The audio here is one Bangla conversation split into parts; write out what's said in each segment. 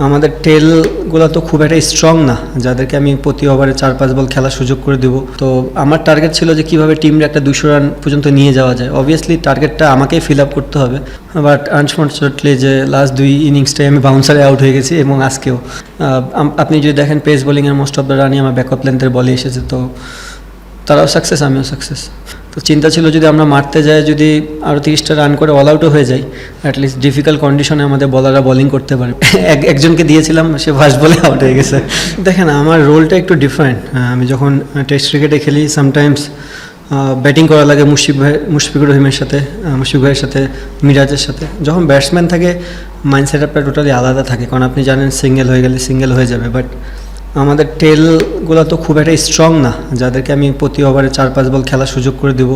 আমাদের টেলগুলো তো খুব একটা স্ট্রং না, যাদেরকে আমি প্রতি ওভারে 4-5 বল খেলার সুযোগ করে দেবো। তো আমার টার্গেট ছিল যে কীভাবে টিমটা একটা 200 রান পর্যন্ত নিয়ে যাওয়া যায়। অবভিয়াসলি টার্গেটটা আমাকেই ফিল আপ করতে হবে, বাট আনফর্চুনেটলি যে লাস্ট 2 ইনিংসটাই আমি বাউন্সারে আউট হয়ে গেছি এবং আজকেও আপনি যদি দেখেন পেস বোলিংয়ের মোস্ট অফ দ্য রানই আমার ব্যাকআপ লেন্থের বলে এসেছে, তো তারাও সাকসেস, আমিও সাকসেস। তো চিন্তা ছিল যদি আমরা মারতে যাই, যদি আরও 30টা রান করে অল আউটও হয়ে যাই, অ্যাটলিস্ট ডিফিকাল্ট কন্ডিশনে আমাদের বলাররা বোলিং করতে পারে। একজনকে দিয়েছিলাম, সে ফার্স্ট বলে আউট হয়ে গেছে। দেখেন আমার রোলটা একটু ডিফারেন্ট। আমি যখন টেস্ট ক্রিকেটে খেলি সামটাইমস ব্যাটিং করা লাগে মুশফিকুর রহিমের সাথে, মুশফিক ভাইয়ের সাথে, মিরাজের সাথে। যখন ব্যাটসম্যান থাকে মাইন্ড সেট আপটা টোটালি আলাদা থাকে, কারণ আপনি জানেন সিঙ্গেল হয়ে গেলে সিঙ্গেল হয়ে যাবে। বাট আমাদের টেলগুলো তো খুব একটা স্ট্রং না, যাদেরকে আমি প্রতি ওভারে 4-5 বল খেলার সুযোগ করে দেবো।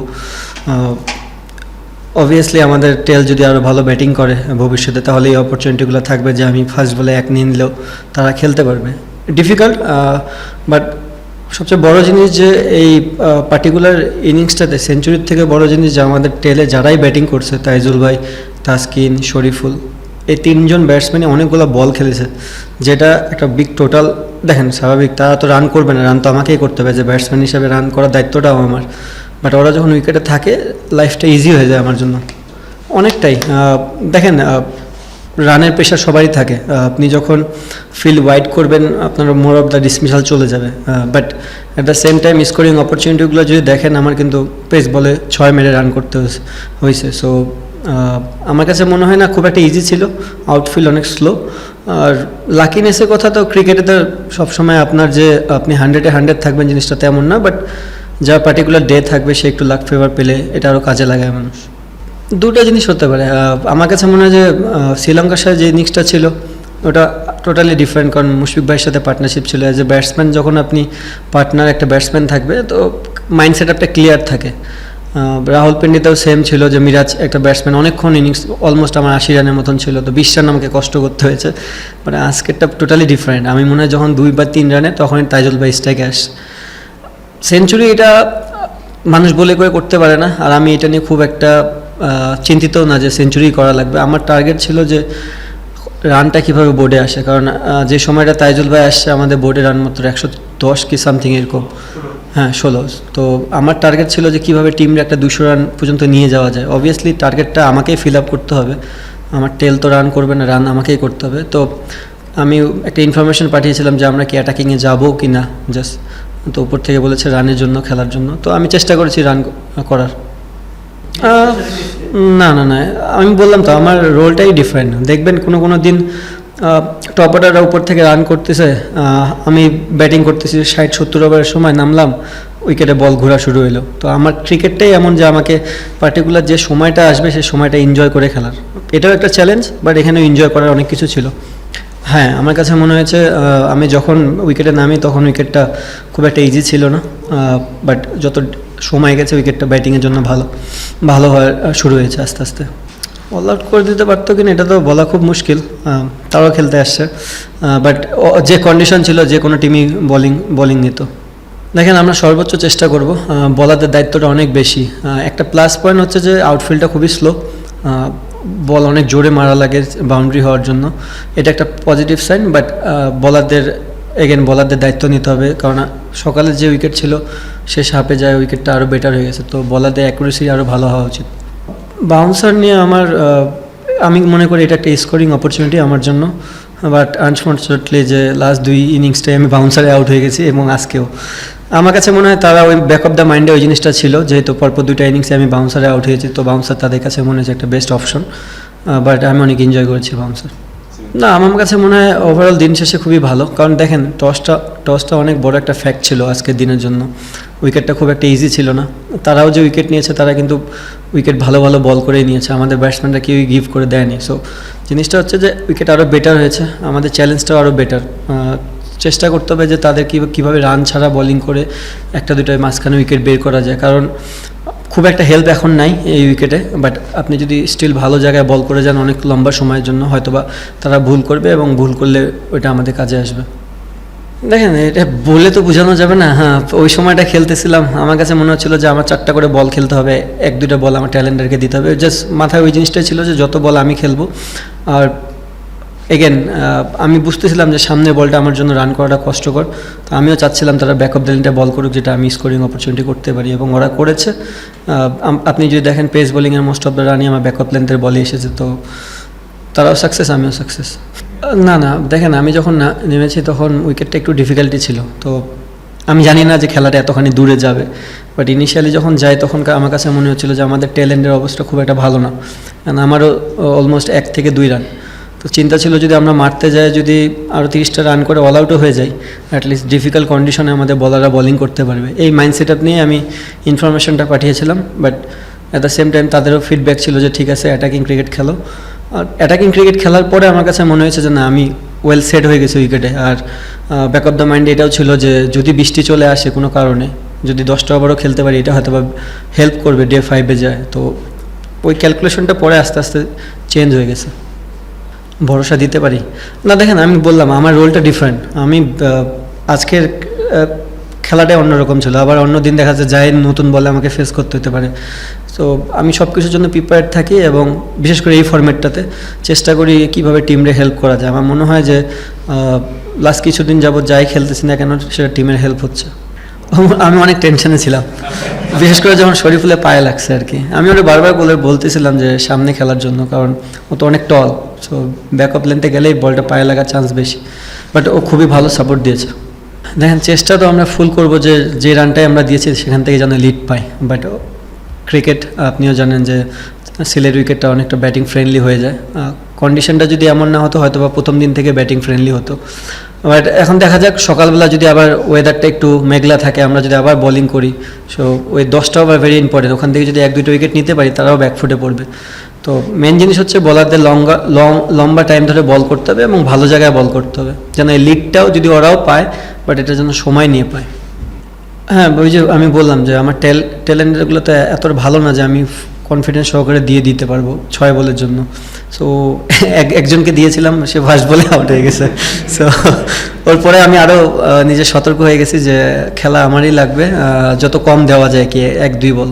অবভিয়াসলি আমাদের টেল যদি আরও ভালো ব্যাটিং করে ভবিষ্যতে, তাহলে এই অপরচুনিটিগুলো থাকবে যে আমি ফার্স্ট বলে 1 নিয়ে নিলেও তারা খেলতে পারবে। ডিফিকাল্ট, বাট সবচেয়ে বড় জিনিস যে এই পার্টিকুলার ইনিংসটাতে সেঞ্চুরির থেকে বড় জিনিস যে আমাদের টেলে যারাই ব্যাটিং করছে, তাইজুল ভাই, তাসকিন, শরীফুল, এই 3জন ব্যাটসম্যানই অনেকগুলো বল খেলেছে, যেটা একটা বিগ টোটাল। দেখেন স্বাভাবিক তারা তো রান করবে না, রান তো আমাকেই করতে হবে, যে ব্যাটসম্যান হিসাবে রান করার দায়িত্বটাও আমার। বাট ওরা যখন উইকেটে থাকে লাইফটা ইজি হয়ে যায় আমার জন্য অনেকটাই। দেখেন রানের প্রেশার সবারই থাকে, আপনি যখন ফিল্ড ওয়াইড করবেন আপনার মোর অফ দ্য ডিসমিসাল চলে যাবে। But at the same time scoring অপরচুনিটিগুলো যদি দেখেন, আমার কিন্তু পেস বলে 6 মেরে রান করতে হয়েছে। সো আমার কাছে মনে হয় না খুব একটা ইজি ছিল, আউটফিল্ড অনেক স্লো। আর লাকিনেসের কথা তো ক্রিকেটে তো সবসময় আপনার যে আপনি 100-এ 100 থাকবেন জিনিসটা তেমন না, বাট যা পার্টিকুলার ডে থাকবে সে একটু লাক ফেভার পেলে এটা আরও কাজে লাগায় মানুষ। দুটো জিনিস হতে পারে। আমার কাছে মনে হয় যে শ্রীলঙ্কার সাথে যে ইনিংসটা ছিল ওটা টোটালি ডিফারেন্ট, কারণ মুশফিক ভাইয়ের সাথে পার্টনারশিপ ছিল। অ্যাজ এ ব্যাটসম্যান যখন আপনি পার্টনার একটা ব্যাটসম্যান থাকবে, তো মাইন্ড সেট আপটা ক্লিয়ার থাকে। রাহুল পেন্ডিতেও সেম ছিল, যে মিরাজ একটা ব্যাটসম্যান অনেকক্ষণ ইনিংস অলমোস্ট আমার 80 রানের মতন ছিল, তো 20 রান আমাকে কষ্ট করতে হয়েছে। মানে আজকেরটা টোটালি ডিফারেন্ট। আমি মনে হয় যখন 2 বা 3 রানে তখনই তাইজুল ভাই স্ট্রাইকে আসে সেঞ্চুরি। এটা মানুষ বলে করে করতে পারে না, আর আমি এটা নিয়ে খুব একটা চিন্তিতও না যে সেঞ্চুরি করা লাগবে। আমার টার্গেট ছিল যে রানটা কীভাবে বোর্ডে আসে, কারণ যে সময়টা তাইজুল ভাই আসছে আমাদের বোর্ডে রান মাত্র 110 কি সামথিং এরকম, হ্যাঁ 16। তো আমার টার্গেট ছিল যে কীভাবে টিমটা একটা 200 রান পর্যন্ত নিয়ে যাওয়া যায়। অবভিয়াসলি টার্গেটটা আমাকেই ফিল আপ করতে হবে, আমার টেল তো রান করবে না, রান আমাকেই করতে হবে। তো আমি একটা ইনফরমেশন পাঠিয়েছিলাম যে আমরা কি অ্যাটাকিংয়ে যাবো কি না, জাস্ট তো উপর থেকে বলেছে রানের জন্য, খেলার জন্য। তো আমি চেষ্টা করেছি রান করার। না না না, আমি বললাম তো আমার রোলটাই ডিফারেন্ট। দেখবেন কোনো দিন টপ অর্ডাররা উপর থেকে রান করতেছে, আমি ব্যাটিং করতেছি 60-70 ওভারের সময় নামলাম, উইকেটে বল ঘোরা শুরু হলো। তো আমার ক্রিকেটটাই এমন যে আমাকে পার্টিকুলার যে সময়টা আসবে সেই সময়টা এনজয় করে খেলার, এটাও একটা চ্যালেঞ্জ, বাট এখানেও এনজয় করার অনেক কিছু ছিল। হ্যাঁ, আমার কাছে মনে হয়েছে আমি যখন উইকেটে নামি তখন উইকেটটা খুব একটা ইজি ছিল না, বাট যত সময় গেছে উইকেটটা ব্যাটিংয়ের জন্য ভালো হওয়া শুরু হয়েছে আস্তে আস্তে। অল আউট করে দিতে পারতো কিনা এটা তো বলা খুব মুশকিল, তারাও খেলতে আসছে। বাট যে কন্ডিশন ছিল যে কোনো টিমই বোলিং নিত। দেখেন আমরা সর্বোচ্চ চেষ্টা করব, বলারদের দায়িত্বটা অনেক বেশি। একটা প্লাস পয়েন্ট হচ্ছে যে আউটফিল্ডটা খুবই স্লো, বল অনেক জোরে মারা লাগে বাউন্ডারি হওয়ার জন্য, এটা একটা পজিটিভ সাইন। বাট বলারদের দায়িত্ব নিতে হবে, কারণ সকালে যে উইকেট ছিল শেষ হাফে যায় উইকেটটা আরও বেটার হয়ে গেছে, তো বলারদের অ্যাকুরেসি আরও ভালো হওয়া উচিত। বাউন্সার নিয়ে আমি মনে করি এটা একটা স্কোরিং অপরচুনিটি আমার জন্য, বাট আনফর্চুনেটলি যে লাস্ট 2 ইনিংসটাই আমি বাউন্সারে আউট হয়ে গেছি এবং আজকেও। আমার কাছে মনে হয় তারা ওই ব্যাক অফ দ্য মাইন্ডে ওই জিনিসটা ছিল, যেহেতু পরপর 2টা ইনিংসে আমি বাউন্সারে আউট হয়েছি, তো বাউন্সার তাদের কাছে মনে হচ্ছে একটা বেস্ট অপশন। বাট আমি অনেক এনজয় করেছি বাউন্সার। না, আমার কাছে মনে হয় ওভারঅল দিন শেষে খুবই ভালো, কারণ দেখেন টসটা অনেক বড় একটা ফ্যাক্ট ছিল আজকের দিনের জন্য। উইকেটটা খুব একটা ইজি ছিল না, তারাও যে উইকেট নিয়েছে তারা কিন্তু উইকেট ভালো বল করেই নিয়েছে, আমাদের ব্যাটসম্যানরা কেউই গিভ করে দেয়নি। সো জিনিসটা হচ্ছে যে উইকেট আরও বেটার হয়েছে, আমাদের চ্যালেঞ্জটাও আরও বেটার। চেষ্টা করতে হবে যে তাদের কীভাবে রান ছাড়া বোলিং করে 1-2টায় মাঝখানে উইকেট বের করা যায়, কারণ খুব একটা হেল্প এখন নাই এই উইকেটে। বাট আপনি যদি স্টিল ভালো জায়গায় বল করে যান অনেক লম্বা সময়ের জন্য, হয়তোবা তারা ভুল করবে এবং ভুল করলে ওইটা আমাদের কাজে আসবে। দেখেন এটা বলে তো বোঝানো যাবে না। হ্যাঁ, ওই সময়টা খেলতেছিলাম, আমার কাছে মনে হচ্ছিলো যে আমার 4টা করে বল খেলতে হবে, 1-2টা বল আমার ট্যালেন্টারকে দিতে হবে। জাস্ট মাথায় ওই জিনিসটাই ছিল যে যত বল আমি খেলবো, আর এগেন আমি বুঝতেছিলাম যে সামনে বলটা আমার জন্য রান করাটা কষ্টকর, তো আমিও চাচ্ছিলাম তারা ব্যাকআপ লাইনটা বল করুক যেটা আমি স্কোরিং অপরচুনিটি করতে পারি, এবং ওরা করেছে। আপনি যদি দেখেন পেস বোলিংয়ের মোস্ট অফ দ্য রানই আমার ব্যাকআপ লাইনদের বলে এসেছে, তো তারাও সাকসেস আমিও সাকসেস। না না, দেখেন আমি যখন নেমেছি তখন উইকেটটা একটু ডিফিকাল্টি ছিল, তো আমি জানি না যে খেলাটা এতখানি দূরে যাবে, বাট ইনিশিয়ালি যখন যাই তখন আমার কাছে মনে হচ্ছিলো যে আমাদের টেল এন্ডের অবস্থা খুব একটা ভালো না, কারণ আমারও অলমোস্ট 1 থেকে 2 রান। তো চিন্তা ছিল যদি আমরা মারতে যাই, যদি আরও 30টা রান করে অল আউটও হয়ে যাই, অ্যাটলিস্ট ডিফিকাল্ট কন্ডিশনে আমাদের বলাররা বোলিং করতে পারবে, এই মাইন্ড সেট আপ নিয়ে আমি ইনফরমেশনটা পাঠিয়েছিলাম। But at the same time তাদেরও ফিডব্যাক ছিল যে ঠিক আছে অ্যাটাকিং ক্রিকেট খেলো। আর অ্যাটাকিং ক্রিকেট খেলার পরে আমার কাছে মনে হয়েছে যে না, আমি ওয়েল সেট হয়ে গেছি উইকেটে। আর ব্যাক অফ দ্য মাইন্ড এটাও ছিল যে যদি বৃষ্টি চলে আসে কোনো কারণে, যদি 10টা ওভারও খেলতে পারি, এটা হয়তো বা হেল্প করবে ডে 5-এ যায়। তো ওই ক্যালকুলেশনটা পরে আস্তে আস্তে চেঞ্জ হয়ে গেছে। ভরসা দিতে পারি না, দেখেন আমি বললাম আমার রোলটা ডিফারেন্ট। আমি আজকের খেলাটাই অন্যরকম ছিল, আবার অন্য দিন দেখা যাচ্ছে যায় নতুন বলে আমাকে ফেস করতে হতে পারে। তো আমি সব কিছুর জন্য প্রিপেয়ার্ড থাকি, এবং বিশেষ করে এই ফরম্যাটটাতে চেষ্টা করি কীভাবে টিমরে হেল্প করা যায়। আমার মনে হয় যে লাস্ট কিছুদিন যাবত যাই খেলতেছি না কেন সেটা টিমের হেল্প হচ্ছে। আমি অনেক টেনশনে ছিলাম, বিশেষ করে যখন শরীফুলে পায়ে লাগছে আর কি। আমি ওটা বারবার বলতেছিলাম যে সামনে খেলার জন্য, কারণ ও তো অনেক টল, সো ব্যাকআপ লেনতে গেলেই বলটা পায়ে লাগার চান্স বেশি। বাট ও খুবই ভালো সাপোর্ট দিয়েছে। দেখেন চেষ্টা তো আমরা ফুল করব যে রানটাই আমরা দিয়েছি সেখান থেকে যেন লিড পাই। বাট ক্রিকেট আপনিও জানেন যে সিলেট উইকেটটা অনেকটা ব্যাটিং ফ্রেন্ডলি হয়ে যায়। কন্ডিশনটা যদি এমন না হতো হয়তো বা প্রথম দিন থেকে ব্যাটিং ফ্রেন্ডলি হতো। বাট এখন দেখা যাক সকালবেলা যদি আবার ওয়েদারটা একটু মেঘলা থাকে, আমরা যদি আবার বোলিং করি, সো ওই 10টা ওভার ভেরি ইম্পর্টেন্ট। ওখান থেকে যদি 1-2টা উইকেট নিতে পারি তারাও ব্যাকফুটে পড়বে। তো মেন জিনিস হচ্ছে বলারদের লম্বা টাইম ধরে বল করতে হবে এবং ভালো জায়গায় বল করতে হবে, যেন এই লিডটাও যদি ওরাও পায়, বাট এটা যেন সময় নিয়ে পায়। হ্যাঁ, ওই যে আমি বললাম যে আমার ট্যালেন্টগুলো তো এতটা ভালো না যে আমি কনফিডেন্স সহকারে দিতে পারবো 6 বলের জন্য। সো একজনকে দিয়েছিলাম, সে ফার্স্ট বলে আউট হয়ে গেছে। সো ওর পরে আমি আরও নিজে সতর্ক হয়ে গেছি যে খেলা আমারই লাগবে, যত কম দেওয়া যায় কি 1-2 বল।